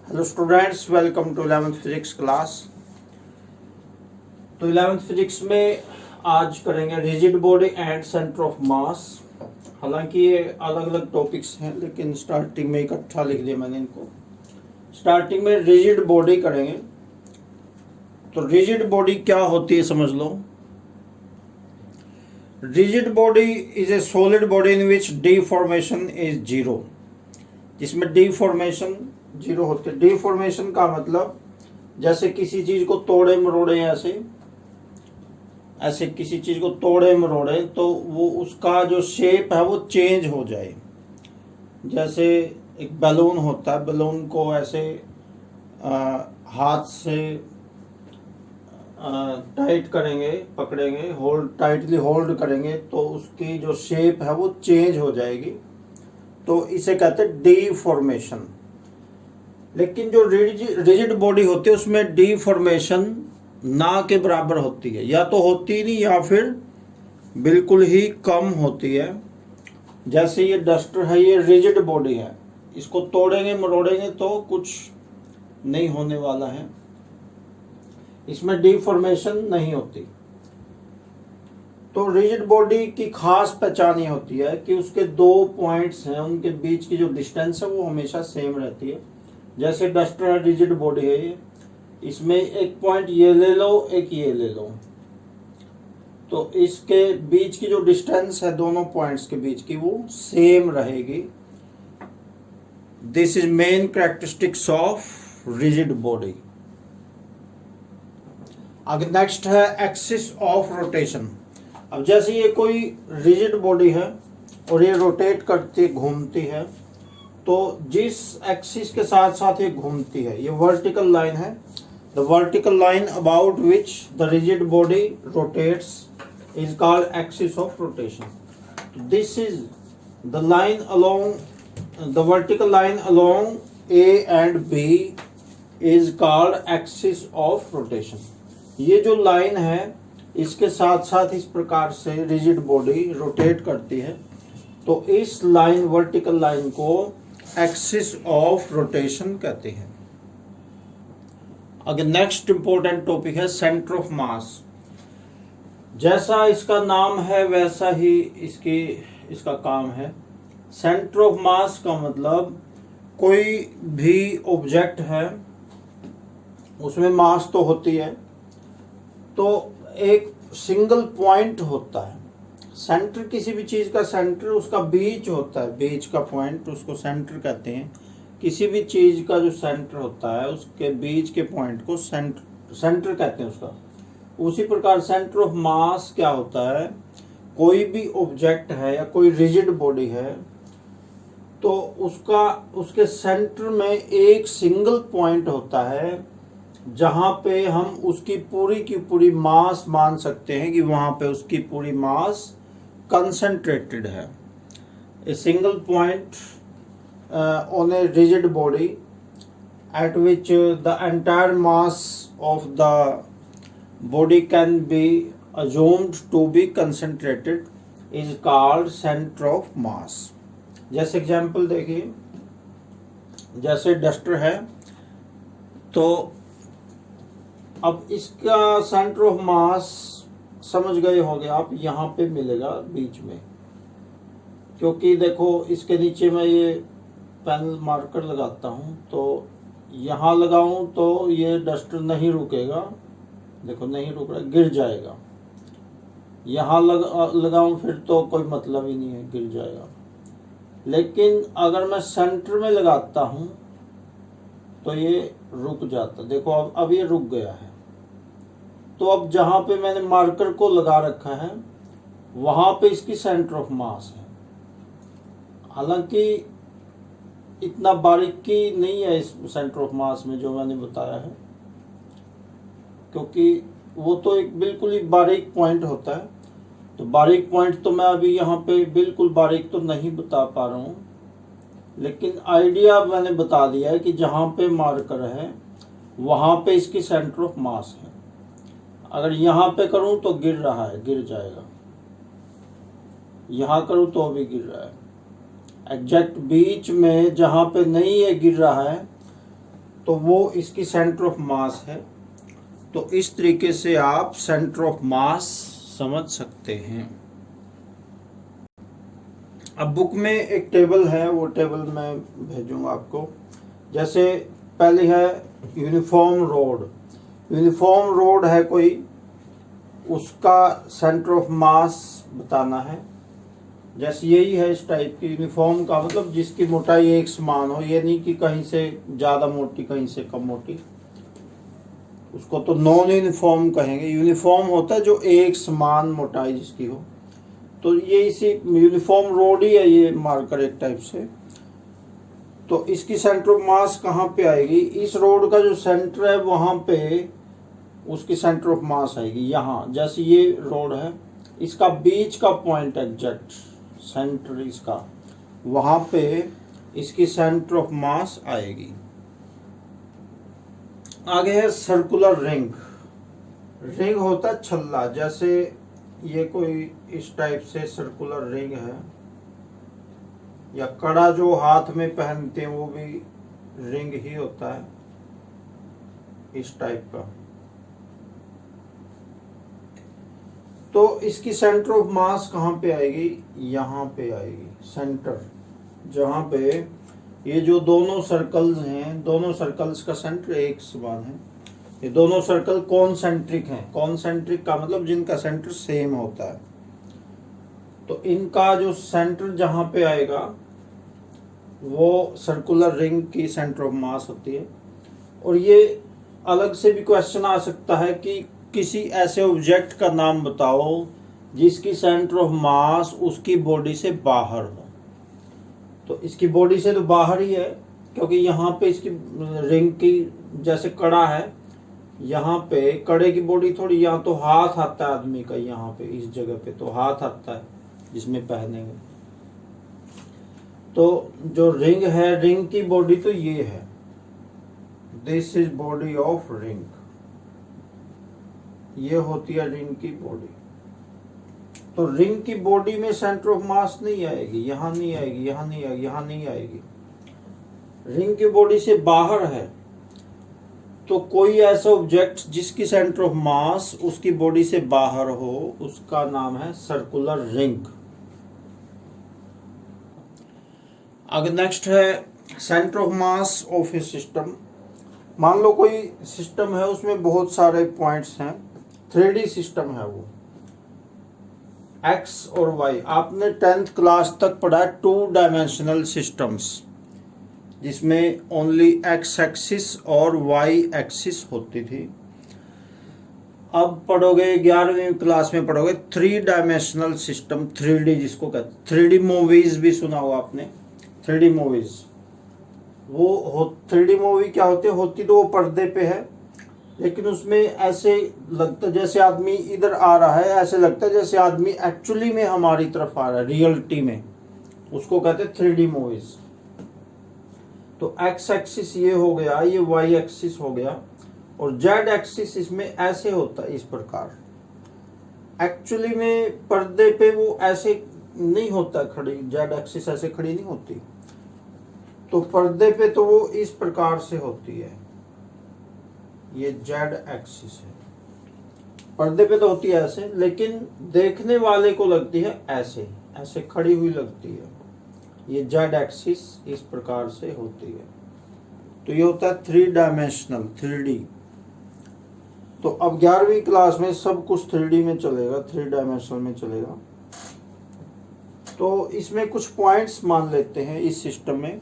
Hello students, welcome to 11th physics class. तो 11th physics में आज करेंगे rigid body and centre of mass. हालांकि ये अलग अलग टॉपिक्स हैं, लेकिन स्टार्टिंग में इकट्ठा लिख दिया मैंने इनको। स्टार्टिंग में रिजिड बॉडी करेंगे। तो रिजिड बॉडी क्या होती है समझ लो। Rigid body is a solid body in which deformation is zero, जिसमें डिफॉर्मेशन जीरो होते हैं। डिफॉर्मेशन का मतलब जैसे किसी चीज को तोड़े मरोड़े, ऐसे किसी चीज को तोड़े मरोड़े तो वो उसका जो शेप है वो चेंज हो जाए। जैसे एक बैलून होता है, बैलून को ऐसे हाथ से टाइट करेंगे, पकड़ेंगे, टाइटली होल्ड करेंगे तो उसकी जो शेप है वो चेंज हो जाएगी, तो इसे कहते हैं डिफॉर्मेशन। लेकिन जो रिजिड बॉडी होती है उसमें डिफॉर्मेशन ना के बराबर होती है, या तो होती नहीं या फिर बिल्कुल ही कम होती है। जैसे ये डस्टर है, ये रिजिड बॉडी है, इसको तोड़ेंगे मरोड़ेंगे तो कुछ नहीं होने वाला है, इसमें डिफॉर्मेशन नहीं होती। तो रिजिड बॉडी की खास पहचान ये होती है कि उसके दो पॉइंट्स हैं, उनके बीच की जो डिस्टेंस है वो हमेशा सेम रहती है। जैसे डस्टर रिजिड बॉडी है ये, इसमें एक पॉइंट ये ले लो, एक ये ले लो, तो इसके बीच की जो डिस्टेंस है दोनों पॉइंट्स के बीच की वो सेम रहेगी। This is main characteristics of rigid body. आगे नेक्स्ट है एक्सिस ऑफ रोटेशन। अब जैसे ये कोई रिजिड बॉडी है और ये रोटेट करती घूमती है, तो जिस एक्सिस के साथ साथ ये घूमती है, ये वर्टिकल लाइन है, the vertical line about which the rigid body rotates is called axis of rotation. This is the line along, the vertical line along A and B is called axis of rotation. ये जो line है इसके साथ साथ इस प्रकार से rigid body rotate करती है, तो इस लाइन वर्टिकल लाइन को एक्सिस ऑफ रोटेशन कहते हैं। अगर नेक्स्ट इंपॉर्टेंट टॉपिक है सेंटर ऑफ मास। जैसा इसका नाम है वैसा ही इसका काम है। सेंटर ऑफ मास का मतलब कोई भी ऑब्जेक्ट है उसमें मास तो होती है, तो एक सिंगल पॉइंट होता है। सेंटर किसी भी चीज का सेंटर उसका बीच होता है, बीच का पॉइंट उसको सेंटर कहते हैं। किसी भी चीज का जो सेंटर होता है उसके बीच के पॉइंट को सेंटर कहते हैं उसका। उसी प्रकार सेंटर ऑफ मास क्या होता है, कोई भी ऑब्जेक्ट है या कोई रिजिड बॉडी है तो उसके सेंटर में एक सिंगल पॉइंट होता है जहां पे हम उसकी पूरी की पूरी मास मान सकते हैं कि वहां पे उसकी पूरी मास कंसंट्रेटेड है। A single point on a rigid body at which the entire mass of the body can be assumed to be concentrated is called center of mass। जैसे एग्जांपल देखिए, जैसे डस्टर है तो अब इसका सेंटर ऑफ मास समझ गए होंगे आप, यहाँ पे मिलेगा बीच में, क्योंकि देखो इसके नीचे मैं ये पेन मार्कर लगाता हूँ, तो यहाँ लगाऊं तो ये डस्टर नहीं रुकेगा, देखो नहीं रुक रहा, गिर जाएगा। यहाँ लगाऊं फिर तो कोई मतलब ही नहीं है, गिर जाएगा। लेकिन अगर मैं सेंटर में लगाता हूँ तो ये रुक जाता, देखो अब ये रुक गया है। तो अब जहां पे मैंने मार्कर को लगा रखा है वहां पे इसकी सेंटर ऑफ मास है। हालांकि इतना बारीकी नहीं है इस सेंटर ऑफ मास में जो मैंने बताया है, क्योंकि वो तो एक बिल्कुल ही बारीक पॉइंट होता है। तो बारीक पॉइंट तो मैं अभी यहाँ पे बिल्कुल बारीक तो नहीं बता पा रहा हूँ, लेकिन आइडिया मैंने बता दिया है कि जहाँ पे मार्कर है वहाँ पे इसकी सेंटर ऑफ मास है। अगर यहाँ पे करूँ तो गिर रहा है, गिर जाएगा, यहाँ करूँ तो भी गिर रहा है। एग्जैक्ट बीच में जहाँ पे नहीं है गिर रहा है तो वो इसकी सेंटर ऑफ मास है। तो इस तरीके से आप सेंटर ऑफ मास समझ सकते हैं। अब बुक में एक टेबल है, वो टेबल मैं भेजूंगा आपको। जैसे पहली है यूनिफॉर्म रोड। यूनिफॉर्म रोड है कोई, उसका सेंटर ऑफ मास बताना है। जैसे यही है इस टाइप की। यूनिफॉर्म का मतलब जिसकी मोटाई एक समान हो, ये नहीं कि कहीं से ज़्यादा मोटी कहीं से कम मोटी, उसको तो नॉन यूनिफॉर्म कहेंगे। यूनिफॉर्म होता है जो एक समान मोटाई जिसकी हो। तो ये इसी यूनिफॉर्म रोड ही है ये मार्कर एक टाइप से। तो इसकी सेंटर ऑफ मास कहाँ पे आएगी? इस रोड का जो सेंटर है वहाँ पे उसकी सेंटर ऑफ मास आएगी यहाँ। जैसे ये रोड है, इसका बीच का पॉइंट एग्जैक्ट सेंटर इसका, वहाँ पे इसकी सेंटर ऑफ मास आएगी। आगे है सर्कुलर रिंग। रिंग होता है छल्ला। जैसे ये कोई इस टाइप से सर्कुलर रिंग है, या कड़ा जो हाथ में पहनते हैं वो भी रिंग ही होता है इस टाइप का। तो इसकी सेंटर ऑफ मास कहाँ पे आएगी? यहाँ पे आएगी सेंटर, जहाँ पे ये जो दोनों सर्कल्स हैं, दोनों सर्कल्स का सेंटर एक समान है। ये दोनों सर्कल कॉन्सेंट्रिक हैं। कॉन्सेंट्रिक का मतलब जिनका सेंटर सेम होता है। तो इनका जो सेंटर जहाँ पे आएगा वो सर्कुलर रिंग की सेंटर ऑफ मास होती है। और ये अलग से भी क्वेश्चन आ सकता है कि किसी ऐसे ऑब्जेक्ट का नाम बताओ जिसकी सेंटर ऑफ मास उसकी बॉडी से बाहर हो। तो इसकी बॉडी से तो बाहर ही है, क्योंकि यहाँ पे इसकी रिंग की जैसे कड़ा है, यहाँ पे कड़े की बॉडी थोड़ी, यहाँ तो हाथ आता है आदमी का, यहाँ पे इस जगह पे तो हाथ आता है जिसमें पहनेंगे। तो जो रिंग है, रिंग की बॉडी तो ये है, this is body of ring. ये होती है रिंग की बॉडी। तो रिंग की बॉडी में सेंटर ऑफ मास नहीं आएगी, यहाँ नहीं आएगी, यहाँ नहीं आएगी, यहाँ नहीं आएगी। रिंग की बॉडी से बाहर है। तो कोई ऐसा ऑब्जेक्ट जिसकी सेंटर ऑफ मास उसकी बॉडी से बाहर हो, उसका नाम है सर्कुलर रिंग। अगर नेक्स्ट है centre of mass of A system. मान लो कोई सिस्टम है, उसमें बहुत सारे पॉइंट्स हैं, 3D सिस्टम है वो, एक्स और वाई। आपने 10th क्लास तक पढ़ा 2 डायमेंशनल सिस्टम्स, जिसमें ओनली एक्स एक्सिस और वाई एक्सिस होती थी। अब पढ़ोगे 11वीं क्लास में पढ़ोगे 3 डायमेंशनल सिस्टम, 3D जिसको कहते हैं। 3D मूवीज भी सुना होगा आपने, 3D मूवीज। वो 3D मूवी क्या होती तो वो पर्दे पे है, लेकिन उसमें ऐसे लगता है जैसे आदमी इधर आ रहा है, ऐसे लगता है जैसे आदमी एक्चुअली में हमारी तरफ आ रहा है, रियलिटी में। उसको कहते हैं 3D मूवीज। तो एक्स एक्सिस ये हो गया, ये वाई एक्सिस हो गया, और जेड एक्सिस इसमें ऐसे होता है इस प्रकार। एक्चुअली में पर्दे पे वो ऐसे नहीं होता खड़ी, जेड एक्सिस ऐसे खड़ी नहीं होती। तो पर्दे पे तो वो इस प्रकार से होती है, ये जेड एक्सिस है। पर्दे पे तो होती है ऐसे, लेकिन देखने वाले को लगती है ऐसे, ऐसे खड़ी हुई लगती है। ये जेड एक्सिस इस प्रकार से होती है। तो ये होता है 3 डायमेंशनल, 3D। तो अब 11वीं क्लास में सब कुछ 3D में चलेगा, 3 डायमेंशनल में चलेगा। तो इसमें कुछ पॉइंट्स मान लेते हैं, इस सिस्टम में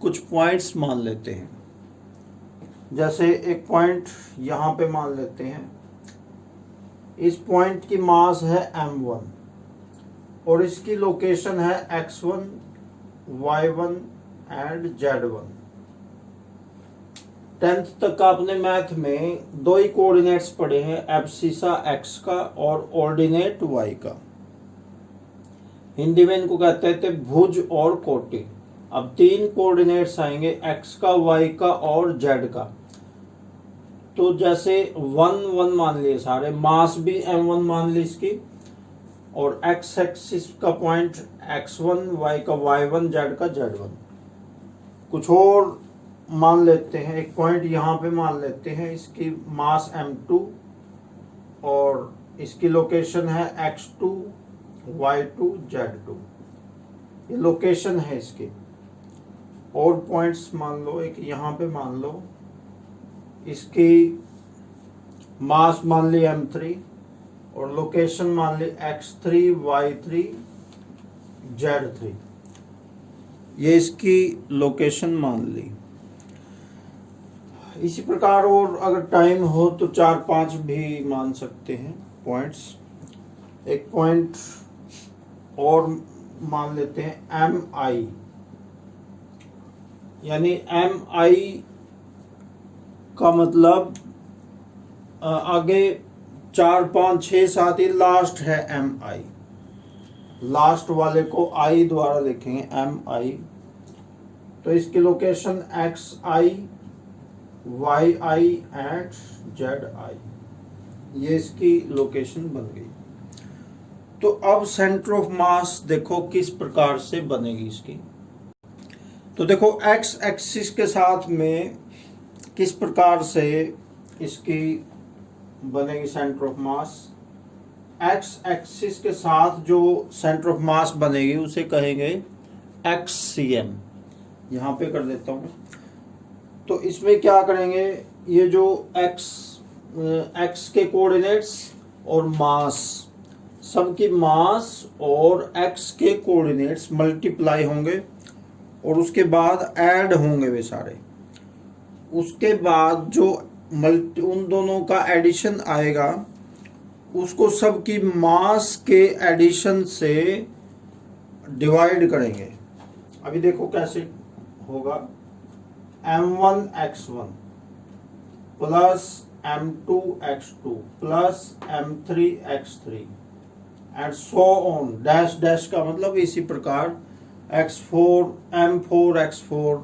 कुछ पॉइंट्स मान लेते हैं। जैसे एक पॉइंट यहाँ पे मान लेते हैं। इस पॉइंट की मास है m1 और इसकी लोकेशन है x1, y1 and z1। 10th तक आपने मैथ में 2 ही कोऑर्डिनेट्स पढ़े हैं, एब्सिसा x का और ऑर्डिनेट y का। हिंदी में इनको कहते थे भुज और कोटि। अब 3 कोऑर्डिनेट्स आएंगे, x का, y का और z का। तो जैसे 1 1 मान लिए सारे, मास भी m1 मान ली इसकी, और x एक्सिस का पॉइंट x1, y का y1, z का z1। कुछ और मान लेते हैं, एक पॉइंट यहाँ पे मान लेते हैं, इसकी मास m2 और इसकी लोकेशन है x2 y2 z2, ये लोकेशन है इसकी। और पॉइंट्स मान लो, एक यहाँ पे मान लो, इसकी मास मान ली m3 और लोकेशन मान ली x3 y3 z3, ये इसकी लोकेशन मान ली। इसी प्रकार और अगर टाइम हो तो 4-5 भी मान सकते हैं पॉइंट्स। एक पॉइंट और मान लेते हैं mi, यानी mi का मतलब आगे 4, 5, 6, 7 ये लास्ट है mi, लास्ट वाले को i द्वारा लिखेंगे mi। तो इसकी location xi yi and zi, ये इसकी लोकेशन बन गई। तो अब सेंटर ऑफ मास देखो किस प्रकार से बनेगी इसकी। तो देखो x एक्सिस के साथ में किस प्रकार से इसकी बनेगी centre of mass. x axis के साथ जो सेंटर ऑफ मास बनेगी उसे कहेंगे xcm, यहाँ पे कर देता हूँ। तो इसमें क्या करेंगे, ये जो x के कोऑर्डिनेट्स और मास, सबकी मास और x के कोऑर्डिनेट्स मल्टीप्लाई होंगे और उसके बाद ऐड होंगे वे सारे। उसके बाद जो उन दोनों का एडिशन आएगा उसको सबकी मास के एडिशन से डिवाइड करेंगे। अभी देखो कैसे होगा, m1 x1 plus m2 x2 plus m3 x3 and so on, dash dash का मतलब इसी प्रकार x4 m4 x4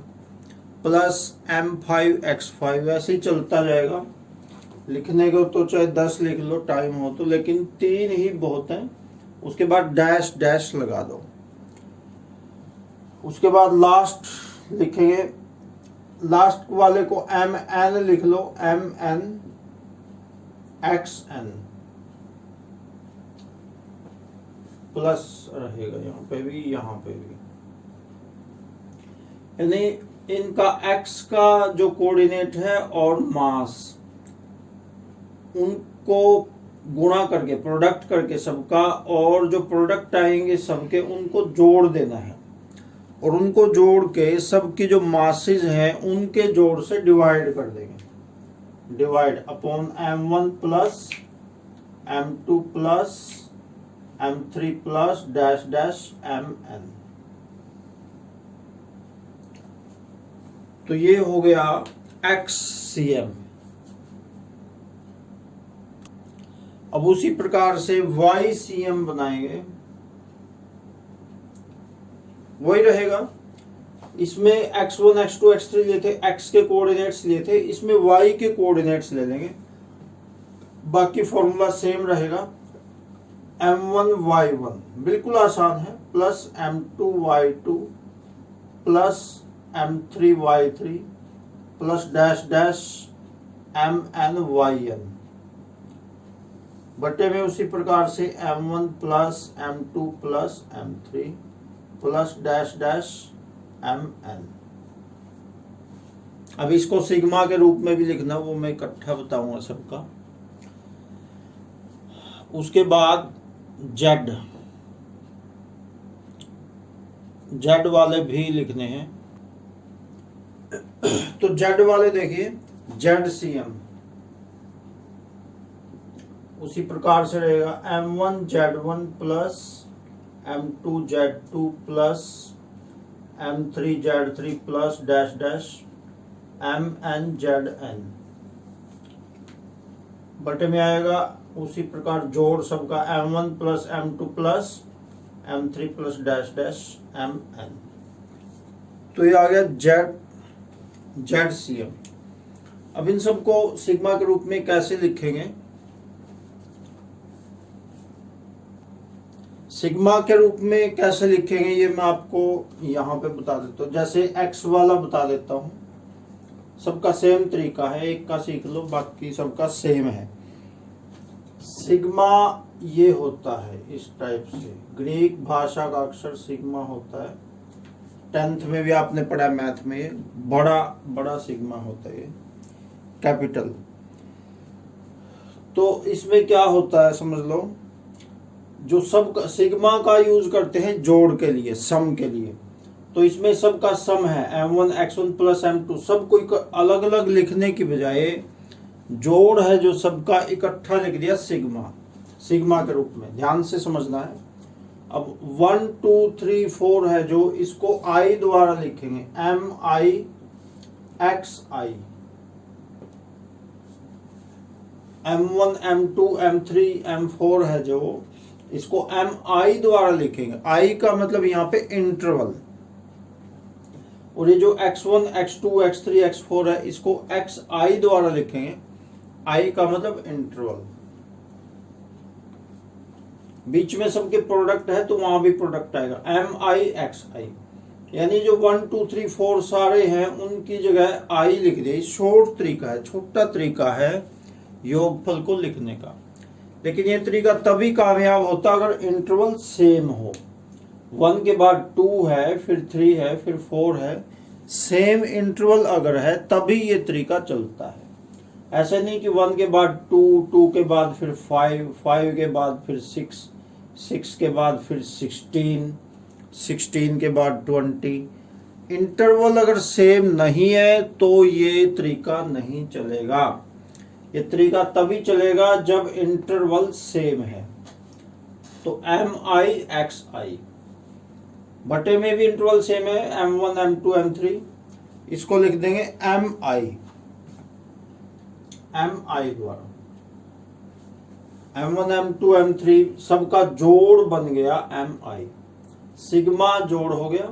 plus m5 x5, ऐसे ही चलता जाएगा। लिखने को तो चाहे 10 लिख लो टाइम हो तो, लेकिन 3 ही बहुत हैं। उसके बाद डैश डैश लगा दो। उसके बाद लास्ट लिखेंगे, लास्ट वाले को mn लिख लो, mn xn प्लस रहेगा यहाँ पे भी, यहाँ पे भी। यानी इनका x का जो कोऑर्डिनेट है और मास, उनको गुणा करके प्रोडक्ट करके सबका, और जो प्रोडक्ट आएंगे सबके उनको जोड़ देना है और उनको जोड़ के सबकी जो मासेज हैं उनके जोड़ से डिवाइड कर देंगे। Divide upon m1 plus m2 plus m3 plus dash dash mn। तो ये हो गया xcm। अब उसी प्रकार से ycm बनाएंगे, वही रहेगा। इसमें x1 x2 x3 लिए थे, x के कोऑर्डिनेट्स लिए थे, इसमें y के कोऑर्डिनेट्स ले लेंगे, बाकी फॉर्मूला सेम रहेगा। m1 y1 बिल्कुल आसान है, plus m2 y2 plus m3 y3 plus dash dash mn yn, बटे में उसी प्रकार से m1 plus m2 plus m3 plus dash dash mn। अब इसको सिग्मा के रूप में भी लिखना, वो मैं इकट्ठा बताऊंगा सबका। उसके बाद z वाले भी लिखने हैं। तो z वाले देखिए, zcm उसी प्रकार से रहेगा m1 z1 plus m2 z2 plus m3 z3 plus dash dash mn zn, बटे में आएगा उसी प्रकार जोड़ सबका m1 plus m2 plus m3 plus dash dash mn। तो ये आ गया zcm। अब इन सबको सिग्मा के रूप में कैसे लिखेंगे, सिग्मा के रूप में कैसे लिखेंगे ये मैं आपको यहाँ पे बता देता हूँ। जैसे x वाला बता देता हूँ, सबका सेम तरीका है, एक का सीख लो, बाकी सबका सेम है। सिग्मा ये होता है इस टाइप से, ग्रीक भाषा का अक्षर सिग्मा होता है। 10th में भी आपने पढ़ा मैथ में, ये बड़ा बड़ा सिग्मा होता है, कैपिटल। तो इसमें क्या होता है समझ लो, जो सब सिग्मा का यूज करते हैं जोड़ के लिए, सम के लिए, तो इसमें सबका सम है m1 x1 प्लस m2। सब कोई अलग अलग लिखने की बजाय जोड़ है जो सबका इकट्ठा लिख दिया सिग्मा, सिग्मा के रूप में, ध्यान से समझना है। अब 1 2 3 4 है जो, इसको i द्वारा लिखेंगे, mi xi। m1 m2 m3 m4 है जो, इसको mi द्वारा लिखेंगे। i का मतलब यहाँ पे इंटरवल, और ये जो x1 x2 x3 x4 है इसको xi द्वारा लिखेंगे। i का मतलब इंटरवल, बीच में सबके प्रोडक्ट है तो वहां भी प्रोडक्ट आएगा, mi xi। यानी जो 1 2 3 4 सारे हैं उनकी जगह i लिख दे। शॉर्ट तरीका है, छोटा तरीका है योगफल को लिखने का, लेकिन ये तरीका तभी कामयाब होता अगर इंटरवल सेम हो। 1 के बाद 2 है, फिर 3 है, फिर 4 है, सेम इंटरवल अगर है तभी ये तरीका चलता है। ऐसा नहीं कि 1 के बाद 2, 2 के बाद फिर 5, 5 के बाद फिर 6, 6 के बाद फिर 16, 16 के बाद 20। इंटरवल अगर सेम नहीं है तो ये तरीका नहीं चलेगा। ये तरीका तभी चलेगा जब इंटरवल सेम है। तो mi xi, बटे में भी इंटरवल सेम है, m1 m2 m3, इसको लिख देंगे mi द्वारा। m1 m2 m3 सबका जोड़ बन गया mi, सिग्मा जोड़ हो गया,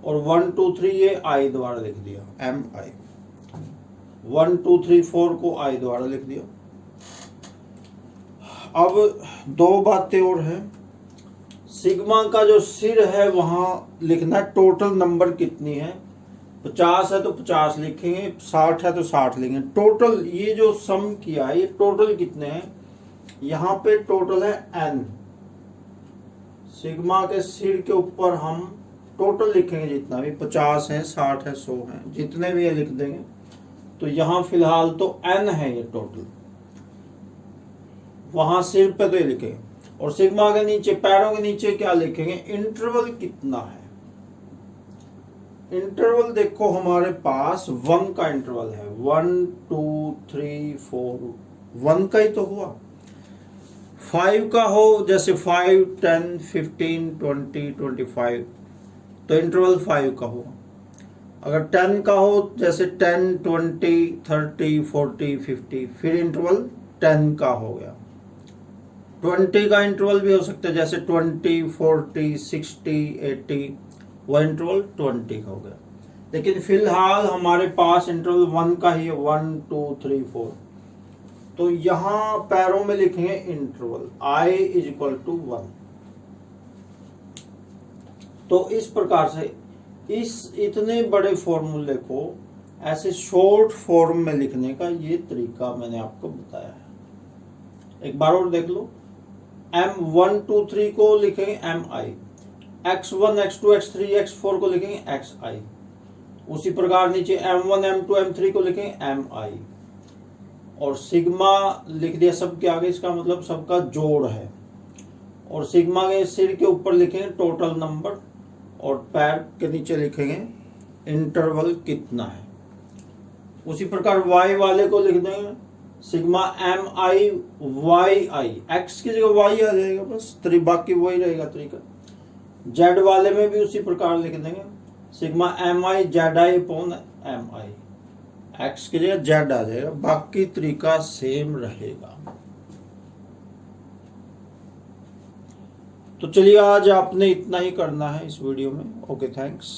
और 1 2 3 ये i द्वारा लिख दिया mi। 1 2 3 4 को i द्वारा लिख दिया। अब दो बातें और हैं। सिग्मा का जो सिर है वहां लिखना टोटल नंबर कितनी है। 50 है तो 50 लिखेंगे, 60 है तो 60 लिखेंगे। टोटल ये जो सम किया है ये टोटल कितने हैं, यहाँ पे टोटल है n। सिग्मा के सिर के ऊपर हम टोटल लिखेंगे जितना भी, 50 है 60 है 100 है, जितने भी ये लिख देंगे। तो यहाँ फिलहाल तो n है ये टोटल, वहां सिर पे तो ये लिखेंगे। और सिग्मा के नीचे, पैरों के नीचे क्या लिखेंगे, इंटरवल कितना है। इंटरवल देखो हमारे पास 1 का इंटरवल है, 1 2 3 4, 1 का ही तो हुआ। 5 का हो जैसे 5 10 15 20 25, तो इंटरवल 5 का हुआ। अगर 10 का हो जैसे 10 20 30 40 50, फिर इंटरवल 10 का हो गया। 20 का इंटरवल भी हो सकता है, जैसे 20 40 60 80, वह इंटरवल 20 का हो गया। लेकिन फिलहाल हमारे पास इंटरवल 1 का ही है, 1 2 3 4। तो यहां पैरों में लिखेंगे इंटरवल i = 1। तो इस प्रकार से इस इतने बड़े फॉर्मूले को ऐसे शॉर्ट फॉर्म में लिखने का ये तरीका मैंने आपको बताया है। एक बार और देख लो, m1 2 3 को लिखेंगे mi, x1 x2 x3 x4 को लिखेंगे xi। उसी प्रकार नीचे m1 m2 m3 को लिखेंगे mi, और सिग्मा लिख दिया सबके आगे, इसका मतलब सबका जोड़ है। और सिग्मा के सिर के ऊपर लिखेंगे टोटल नंबर, और पैर के नीचे लिखेंगे इंटरवल कितना है। उसी प्रकार y वाले को लिख देंगे सिग्मा mi yi, x की जगह y आ जाएगा बस, बाकी वही रहेगा तरीका। z वाले में भी उसी प्रकार लिख देंगे सिग्मा mi zi/mi, x की जगह z आ जाएगा, बाकी तरीका सेम रहेगा। तो चलिए आज आपने इतना ही करना है इस वीडियो में। Okay, thanks.